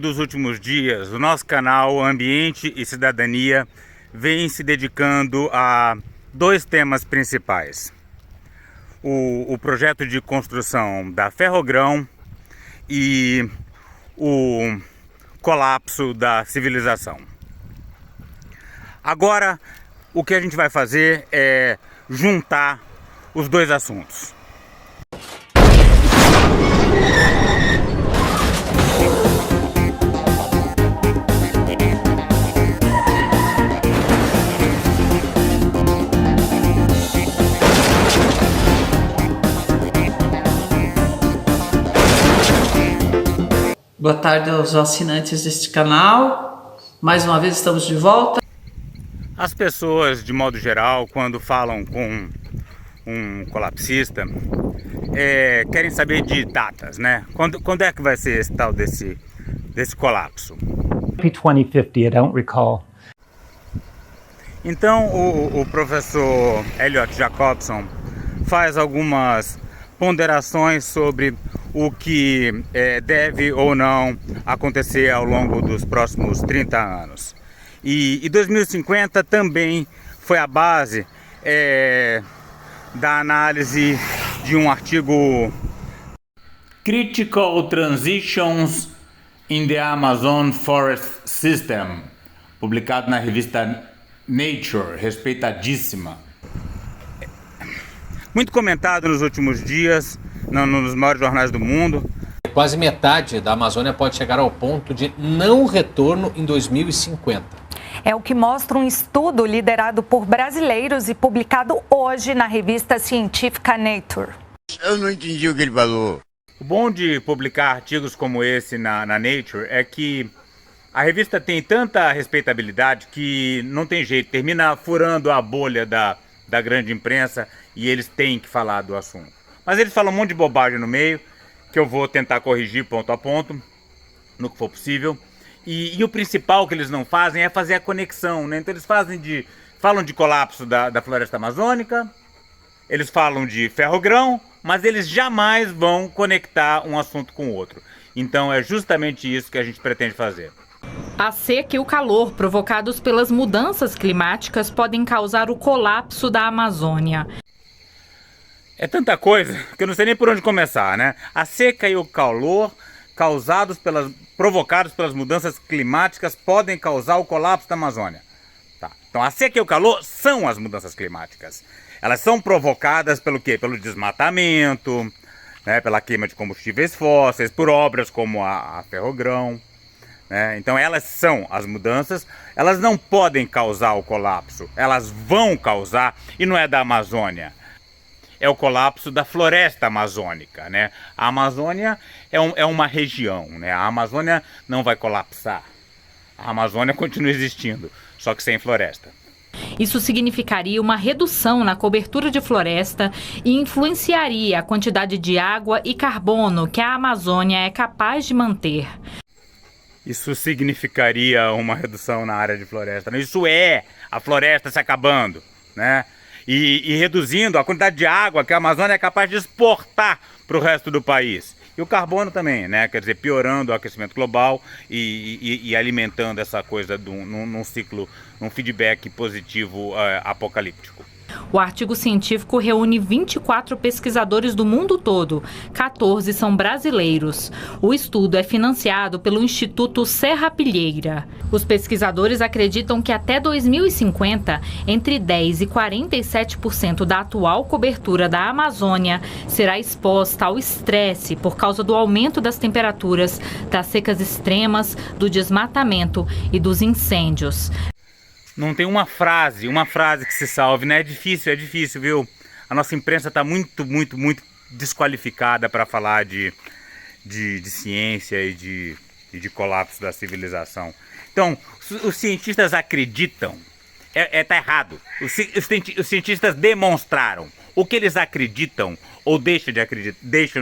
dos últimos dias, o nosso canal Ambiente e Cidadania vem se dedicando a dois temas principais. O projeto de construção da Ferrogrão e o colapso da civilização. Agora, o que a gente vai fazer é juntar os dois assuntos. Boa tarde aos assinantes deste canal. Mais uma vez estamos de volta. As pessoas, de modo geral, quando falam com um colapsista, querem saber de datas, né? Quando é que vai ser esse tal desse colapso? 2050, I don't recall. Então o professor Elliot Jacobson faz algumas ponderações sobre o que deve ou não acontecer ao longo dos próximos 30 anos. E 2050 também foi a base da análise de um artigo Critical Transitions in the Amazon Forest System, publicado na revista Nature, respeitadíssima. Muito comentado nos últimos dias, nos maiores jornais do mundo. Quase metade da Amazônia pode chegar ao ponto de não retorno em 2050. É o que mostra um estudo liderado por brasileiros e publicado hoje na revista científica Nature. Eu não entendi o que ele falou. O bom de publicar artigos como esse na Nature é que a revista tem tanta respeitabilidade que não tem jeito, termina furando a bolha da grande imprensa e eles têm que falar do assunto. Mas eles falam um monte de bobagem no meio, que eu vou tentar corrigir ponto a ponto, no que for possível. E o principal que eles não fazem é fazer a conexão, né? Então eles falam de colapso da floresta amazônica, eles falam de ferrogrão, mas eles jamais vão conectar um assunto com o outro. Então é justamente isso que a gente pretende fazer. A seca e o calor provocados pelas mudanças climáticas podem causar o colapso da Amazônia. É tanta coisa que eu não sei nem por onde começar, né? A seca e o calor provocados pelas mudanças climáticas podem causar o colapso da Amazônia. Tá. Então a seca e o calor são as mudanças climáticas. Elas são provocadas pelo quê? Pelo desmatamento, né? Pela queima de combustíveis fósseis, por obras como a Ferrogrão. Então elas são as mudanças, elas não podem causar o colapso, elas vão causar, e não é da Amazônia, é o colapso da floresta amazônica, né? A Amazônia é uma região, né? A Amazônia não vai colapsar, a Amazônia continua existindo, só que sem floresta. Isso significaria uma redução na cobertura de floresta e influenciaria a quantidade de água e carbono que a Amazônia é capaz de manter. Isso significaria uma redução na área de floresta, né? Isso é a floresta se acabando, né? E reduzindo a quantidade de água que a Amazônia é capaz de exportar para o resto do país. E o carbono também, né? Quer dizer, piorando o aquecimento global e alimentando essa coisa num ciclo, num feedback positivo apocalíptico. O artigo científico reúne 24 pesquisadores do mundo todo, 14 são brasileiros. O estudo é financiado pelo Instituto Serrapilheira. Os pesquisadores acreditam que até 2050, entre 10% e 47% da atual cobertura da Amazônia será exposta ao estresse por causa do aumento das temperaturas, das secas extremas, do desmatamento e dos incêndios. Não tem uma frase que se salve, né? É difícil, viu? A nossa imprensa está muito desqualificada para falar de ciência e de colapso da civilização. Então, os cientistas acreditam, tá errado. Os cientistas demonstraram. O que eles acreditam ou deixam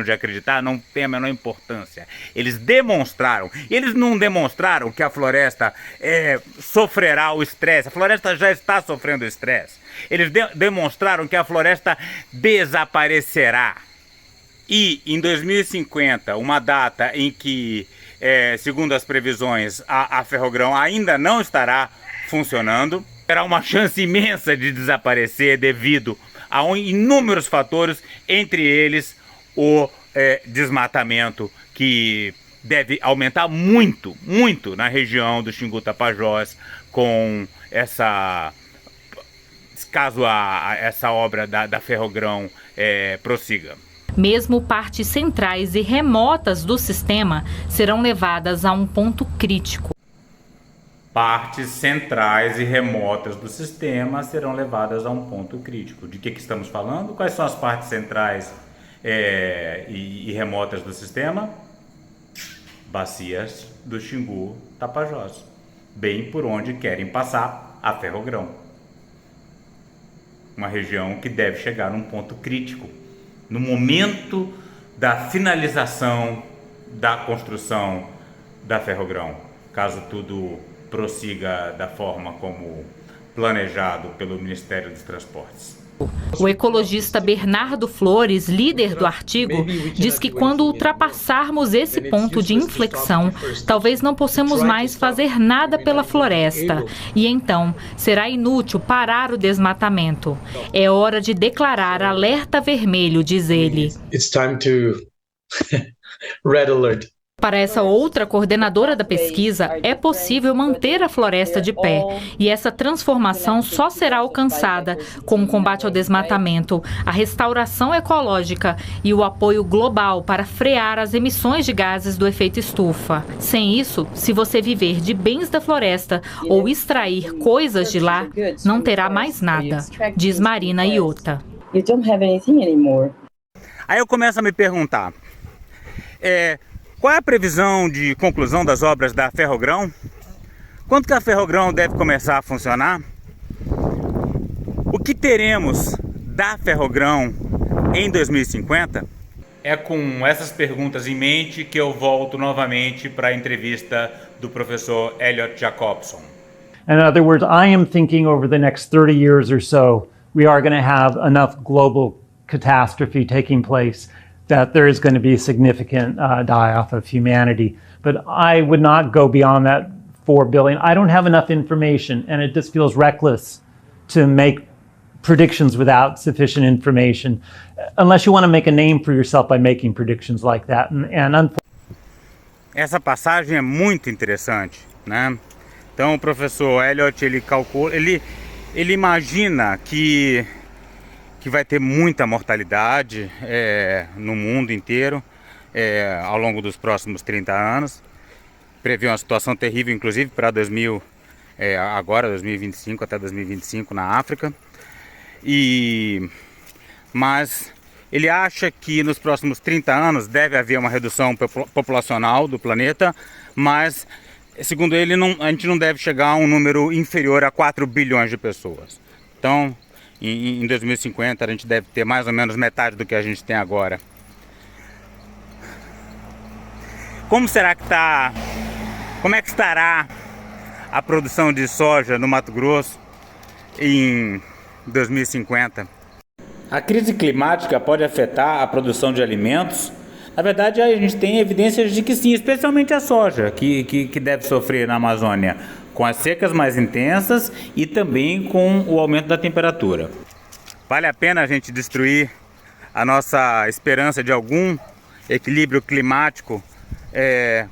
de acreditar não tem a menor importância. Eles demonstraram. E eles não demonstraram que a floresta sofrerá o estresse. A floresta já está sofrendo estresse. Eles demonstraram que a floresta desaparecerá. E em 2050, uma data em que segundo as previsões, a Ferrogrão ainda não estará funcionando. Terá uma chance imensa de desaparecer devido a inúmeros fatores, entre eles o desmatamento, que deve aumentar muito, muito na região do Xingu Tapajós, com caso essa obra da Ferrogrão prossiga. Mesmo partes centrais e remotas do sistema serão levadas a um ponto crítico. Partes centrais e remotas do sistema serão levadas a um ponto crítico. De que estamos falando? Quais são as partes centrais e remotas do sistema? Bacias do Xingu Tapajós, bem por onde querem passar a Ferrogrão. Uma região que deve chegar num ponto crítico no momento da finalização da construção da Ferrogrão, caso tudo prossiga da forma como planejado pelo Ministério dos Transportes. O ecologista Bernardo Flores, líder do artigo, diz que quando ultrapassarmos esse ponto de inflexão, talvez não possamos mais fazer nada pela floresta. E então, será inútil parar o desmatamento. É hora de declarar alerta vermelho, diz ele. It's time to red alert. Para essa outra coordenadora da pesquisa, é possível manter a floresta de pé. E essa transformação só será alcançada com o combate ao desmatamento, a restauração ecológica e o apoio global para frear as emissões de gases do efeito estufa. Sem isso, se você viver de bens da floresta ou extrair coisas de lá, não terá mais nada, diz Marina Iota. Aí eu começo a me perguntar, qual é a previsão de conclusão das obras da Ferrogrão? Quando que a Ferrogrão deve começar a funcionar? O que teremos da Ferrogrão em 2050? É com essas perguntas em mente que eu volto novamente para a entrevista do professor Elliot Jacobson. In other words, I am thinking over the next 30 years or so, we are going to have enough global catastrophe taking place that there is going to be a significant die-off of humanity. But I would not go beyond that 4 billion. I don't have enough information, and it just feels reckless to make predictions without sufficient information, unless you want to make a name for yourself by making predictions like that. Essa passagem é muito interessante, né? Então o professor Elliot, ele calcula, ele imagina que vai ter muita mortalidade no mundo inteiro ao longo dos próximos 30 anos. Prevê uma situação terrível, inclusive, para 2025, até 2025 na África. Mas ele acha que nos próximos 30 anos deve haver uma redução populacional do planeta, mas, segundo ele, a gente não deve chegar a um número inferior a 4 bilhões de pessoas. Então, em 2050 a gente deve ter mais ou menos metade do que a gente tem agora. Como é que estará a produção de soja no Mato Grosso em 2050? A crise climática pode afetar a produção de alimentos? Na verdade, a gente tem evidências de que sim, especialmente a soja, que deve sofrer na Amazônia, com as secas mais intensas e também com o aumento da temperatura. Vale a pena a gente destruir a nossa esperança de algum equilíbrio climático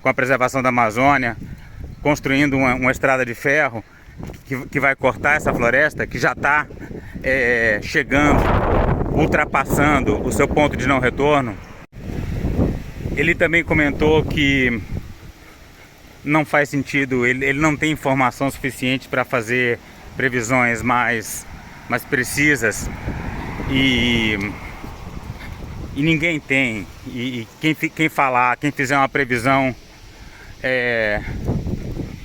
com a preservação da Amazônia, construindo uma estrada de ferro que vai cortar essa floresta, que já está chegando, ultrapassando o seu ponto de não retorno? Ele também comentou que não faz sentido, ele não tem informação suficiente para fazer previsões mais precisas e ninguém tem. E quem fizer uma previsão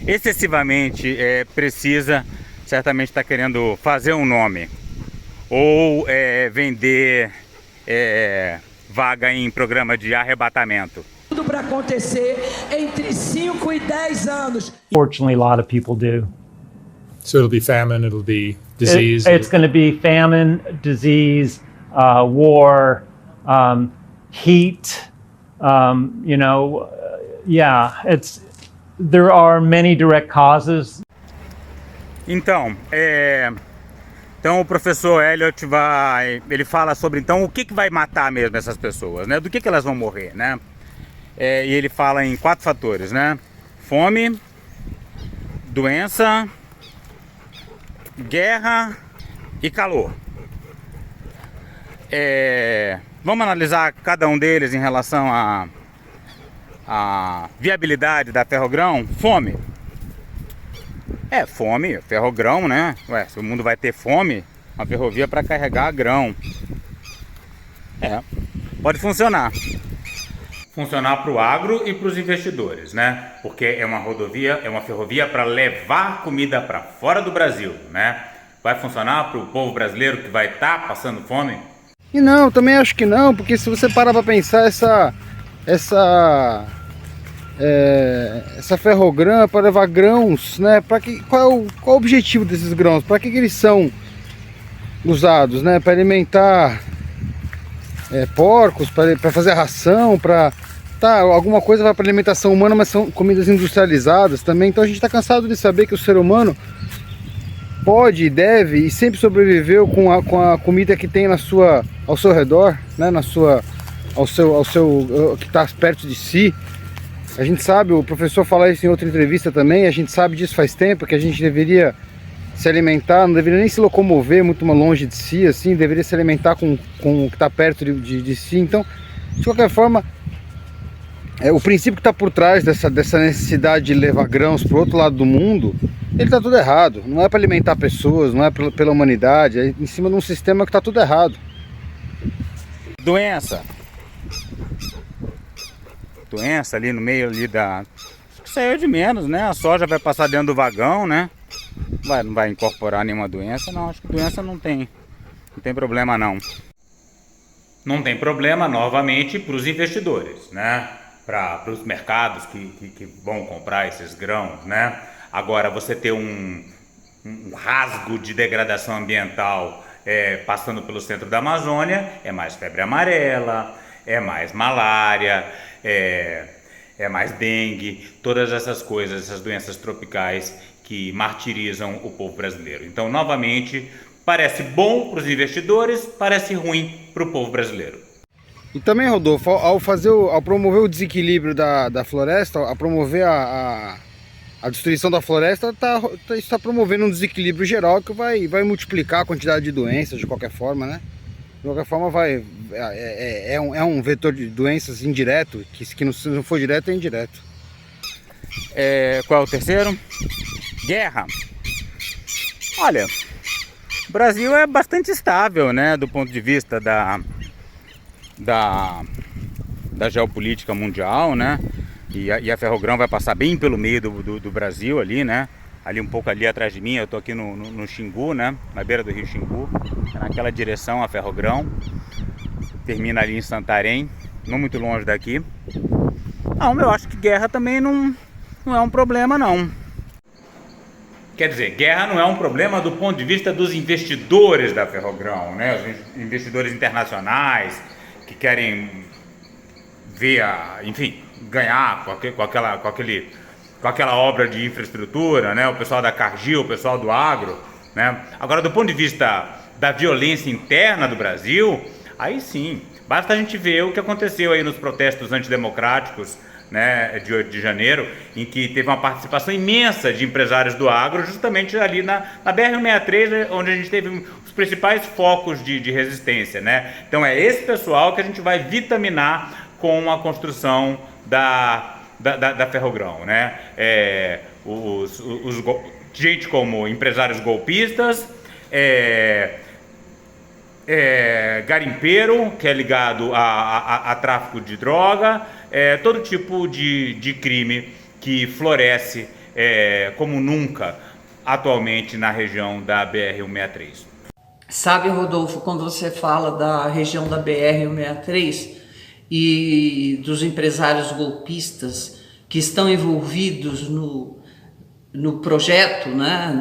excessivamente precisa, certamente está querendo fazer um nome ou vender vaga em programa de arrebatamento. Tudo para acontecer entre 5 e 10 anos. Fortunately, a lot of people do. So it'll be famine, it'll be disease. It's going to be famine, disease, war, heat, Yeah, there are many direct causes. Então, então o professor Elliott ele fala sobre então o que vai matar mesmo essas pessoas, né? Do que elas vão morrer, né? E ele fala em 4 fatores, né? Fome, doença, guerra e calor. Vamos analisar cada um deles em relação à viabilidade da ferrogrão. Fome. Fome, ferrogrão, né? Se o mundo vai ter fome, uma ferrovia para carregar grão. Pode funcionar. Funcionar para o agro e para os investidores, né? Porque é uma rodovia, é uma ferrovia para levar comida para fora do Brasil, né? Vai funcionar para o povo brasileiro que vai estar passando fome? E não, também acho que não, porque se você parar para pensar, essa ferrogrão é para levar grãos, né? Qual o objetivo desses grãos? Para que eles são usados, né? Para alimentar porcos, para fazer ração, alguma coisa vai para alimentação humana, mas são comidas industrializadas também. Então a gente está cansado de saber que o ser humano pode, deve e sempre sobreviveu com a comida que tem ao seu redor, né? Que está perto de si. A gente sabe, o professor fala isso em outra entrevista também, a gente sabe disso faz tempo, que a gente deveria se alimentar, não deveria nem se locomover muito longe de si, assim, deveria se alimentar com o que está perto de si. Então, de qualquer forma, o princípio que está por trás dessa necessidade de levar grãos para o outro lado do mundo, ele está tudo errado. Não é para alimentar pessoas, não é pela humanidade, é em cima de um sistema que está tudo errado. Doença ali no meio ali isso aí é de menos, né? A soja vai passar dentro do vagão, né? Não vai incorporar nenhuma doença, não. Acho que doença não tem problema não. Não tem problema novamente para os investidores, né? Para os mercados que vão comprar esses grãos, né? Agora você ter um rasgo de degradação ambiental passando pelo centro da Amazônia, é mais febre amarela, é mais malária, é mais dengue, todas essas coisas, essas doenças tropicais que martirizam o povo brasileiro. Então, novamente, parece bom para os investidores, parece ruim para o povo brasileiro. E também, Rodolfo, ao promover o desequilíbrio da floresta, a promover a destruição da floresta, está promovendo um desequilíbrio geral que vai multiplicar a quantidade de doenças de qualquer forma, né? De qualquer forma, é um vetor de doenças indireto, que se não for direto, é indireto. Qual é o terceiro? Guerra. Olha, o Brasil é bastante estável, né, do ponto de vista da geopolítica mundial, né? E a ferrogrão vai passar bem pelo meio do Brasil ali, né? Ali um pouco ali atrás de mim, eu tô aqui no Xingu, né? Na beira do rio Xingu, naquela direção a ferrogrão. Termina ali em Santarém, não muito longe daqui. Não, eu acho que guerra também não é um problema não. Quer dizer, guerra não é um problema do ponto de vista dos investidores da ferrogrão, né? Os investidores internacionais que querem ver, enfim, ganhar com aquela obra de infraestrutura, né? O pessoal da Cargill, o pessoal do agro, né? Agora, do ponto de vista da violência interna do Brasil, aí sim, basta a gente ver o que aconteceu aí nos protestos antidemocráticos, né, de 8 de janeiro, em que teve uma participação imensa de empresários do agro, justamente ali na BR-163, onde a gente teve os principais focos de resistência, né? Então é esse pessoal que a gente vai vitaminar com a construção da ferrogrão, né? Gente como empresários golpistas, garimpeiro, que é ligado a tráfico de droga, todo tipo de crime que floresce como nunca atualmente na região da BR-163. Sabe, Rodolfo, quando você fala da região da BR-163 e dos empresários golpistas que estão envolvidos no projeto, né,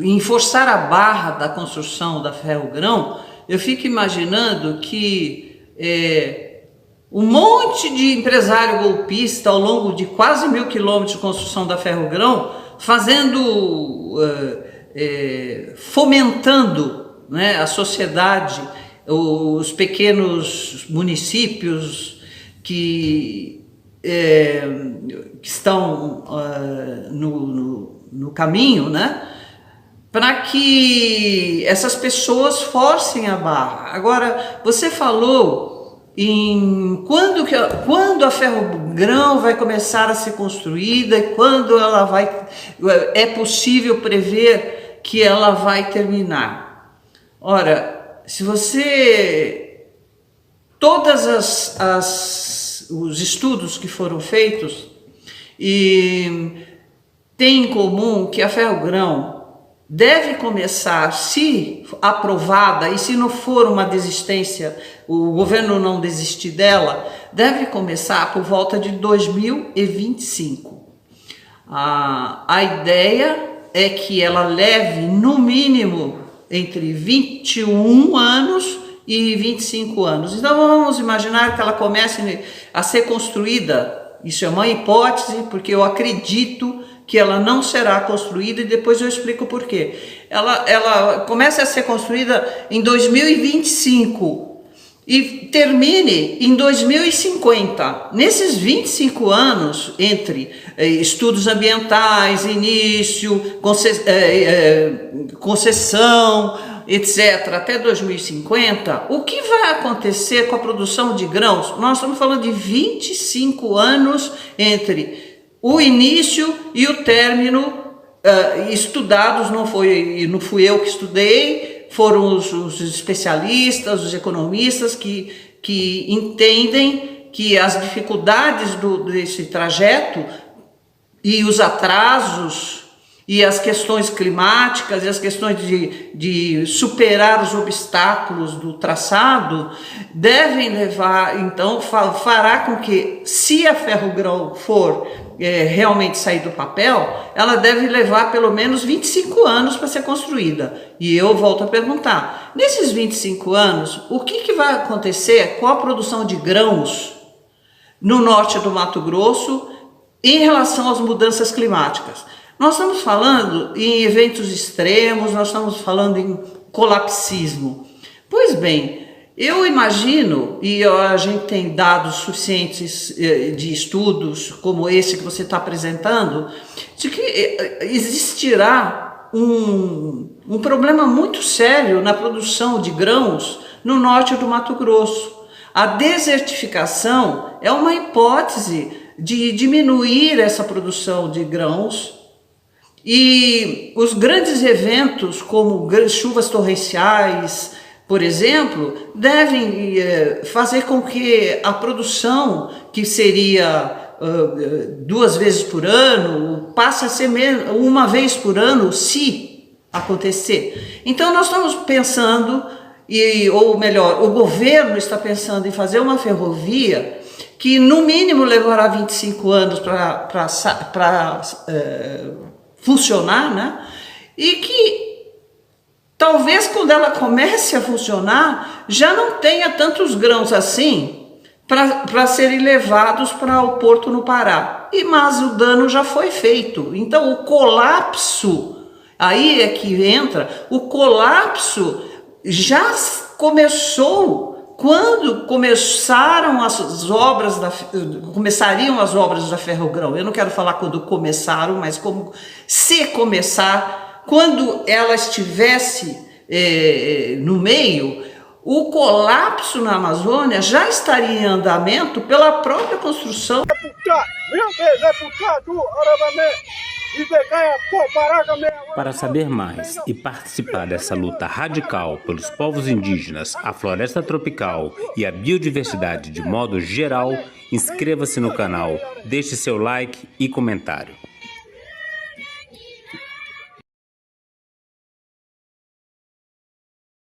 em forçar a barra da construção da ferrogrão, eu fico imaginando que um monte de empresário golpista ao longo de quase 1.000 quilômetros de construção da Ferrogrão, fomentando, né, a sociedade, os pequenos municípios que estão no caminho, né, para que essas pessoas forcem a barra. Agora, você falou em quando a Ferrogrão vai começar a ser construída e quando ela é possível prever que ela vai terminar. Ora, se você... Todas os estudos que foram feitos têm em comum que a Ferrogrão deve começar, se aprovada, e se não for uma desistência, o governo não desistir dela, deve começar por volta de 2025. A ideia é que ela leve, no mínimo, entre 21 anos e 25 anos. Então vamos imaginar que ela comece a ser construída, isso é uma hipótese, porque eu acredito que ela não será construída, e depois eu explico por quê. Ela começa a ser construída em 2025 e termine em 2050. Nesses 25 anos, entre estudos ambientais, início, concessão, etc., até 2050, o que vai acontecer com a produção de grãos? Nós estamos falando de 25 anos entre o início e o término, estudados, não fui eu que estudei, foram os especialistas, os economistas que entendem que as dificuldades desse trajeto e os atrasos e as questões climáticas e as questões de superar os obstáculos do traçado devem levar, então, fará com que, se a Ferrogrão for realmente sair do papel, ela deve levar pelo menos 25 anos para ser construída. E eu volto a perguntar, nesses 25 anos, o que vai acontecer com a produção de grãos no norte do Mato Grosso em relação às mudanças climáticas? Nós estamos falando em eventos extremos, nós estamos falando em colapsismo. Pois bem, eu imagino, e a gente tem dados suficientes de estudos como esse que você está apresentando, de que existirá um problema muito sério na produção de grãos no norte do Mato Grosso. A desertificação é uma hipótese de diminuir essa produção de grãos. E os grandes eventos, como chuvas torrenciais, por exemplo, devem fazer com que a produção, que seria 2 vezes por ano, passe a ser uma vez por ano, se acontecer. Então nós estamos pensando, ou melhor, o governo está pensando em fazer uma ferrovia que no mínimo levará 25 anos para funcionar, né? E que talvez quando ela comece a funcionar já não tenha tantos grãos assim para serem levados para o porto no Pará. Mas o dano já foi feito. Então o colapso, aí é que entra, o colapso já começou quando começariam as obras da Ferrogrão. Eu não quero falar quando começaram, mas como se começar, quando ela estivesse no meio, o colapso na Amazônia já estaria em andamento pela própria construção. Para saber mais e participar dessa luta radical pelos povos indígenas, a floresta tropical e a biodiversidade de modo geral, inscreva-se no canal, deixe seu like e comentário.